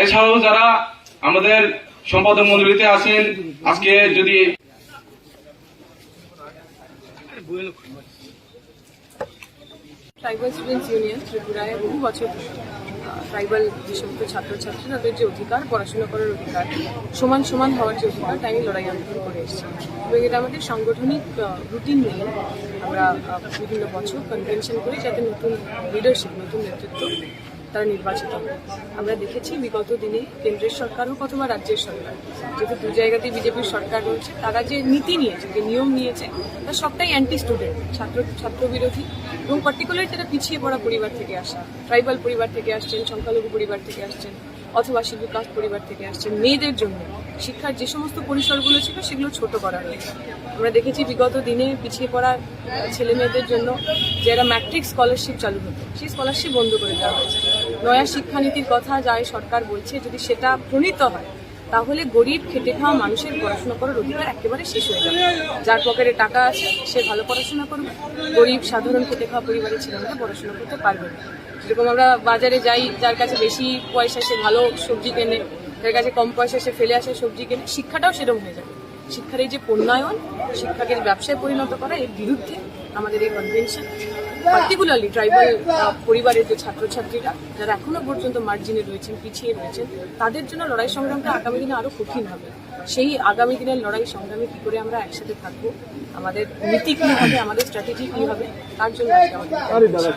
এছাড়াও যারা আমাদের সম্পাদক মণ্ডলীতে আছেন, আজকে যদি ট্রাইবাল স্টুডেন্টস ইউনিয়ন ত্রিপুরায় বহু বছর ট্রাইবাল যে সমস্ত ছাত্রছাত্রী তাদের যে অধিকার, পড়াশোনা করার অধিকার, সমান সমান হওয়ার যে অধিকার, তাই নিয়ে লড়াই আন্দোলন করে এসেছি। এবং এটা আমাদের সাংগঠনিক রুটিন নিয়ে আমরা বিভিন্ন বছর কনভেনশন করি যাতে নতুন লিডারশিপ, নতুন নেতৃত্ব তারা নির্বাচিত হয়। আমরা দেখেছি বিগত দিনে কেন্দ্রের সরকার হোক অথবা রাজ্যের সরকার, যেহেতু দু জায়গাতেই বিজেপির সরকার রয়েছে, তারা যে নীতি নিয়েছে, যে নিয়ম নিয়েছে, তার সবটাই অ্যান্টি স্টুডেন্ট, ছাত্র বিরোধী, এবং পার্টিকুলার যারা পিছিয়ে পড়া পরিবার থেকে আসা, ট্রাইবাল পরিবার থেকে আসছেন, সংখ্যালঘু পরিবার থেকে আসছেন, অথবা শিডিউল কাস্ট পরিবার থেকে আসছেন, মেয়েদের জন্য শিক্ষার যে সমস্ত পরিসরগুলো ছিল সেগুলো ছোট করা হয়েছে। আমরা দেখেছি বিগত দিনে পিছিয়ে পড়া ছেলে মেয়েদের জন্য যারা ম্যাট্রিক স্কলারশিপ চালু হতো, সেই স্কলারশিপ বন্ধ করে দেওয়া হয়েছে। নয়া শিক্ষানীতির কথা যাই সরকার বলছে, যদি সেটা প্রণীত হয় তাহলে গরিব খেটে খাওয়া মানুষের পড়াশোনা করার অধিকার একেবারে শেষ হয়ে যাবে। যার পকেটে টাকা আছে সে ভালো পড়াশোনা করবে, গরিব সাধারণ খেটে খাওয়া পরিবারের ছেলেমেয়েরা পড়াশোনা করতে পারবে না। যেরকম আমরা বাজারে যাই, যার কাছে বেশি পয়সা সে ভালো সবজি কেনে, যার কাছে কম পয়সা সে ফেলে আসে সবজি কেনে, শিক্ষাটাও সেরকম হয়ে যাবে। শিক্ষার এই যে পণ্যায়ন, শিক্ষাকে ব্যবসায় পরিণত করা, এর বিরুদ্ধে আমাদের এই কনভেনশন। পার্টিকুলারলি ট্রাইবাল পরিবারের যে ছাত্রছাত্রীরা যারা এখনো পর্যন্ত মার্জিনে রয়েছেন, পিছিয়ে রয়েছেন, তাদের জন্য লড়াই সংগ্রামটা আগামী দিনে আরো কঠিন হবে। সেই আগামী দিনের লড়াই সংগ্রামে কি করে আমরা একসাথে থাকবো, আমাদের নীতি কি হবে, আমাদের স্ট্র্যাটেজি কি হবে, তার জন্য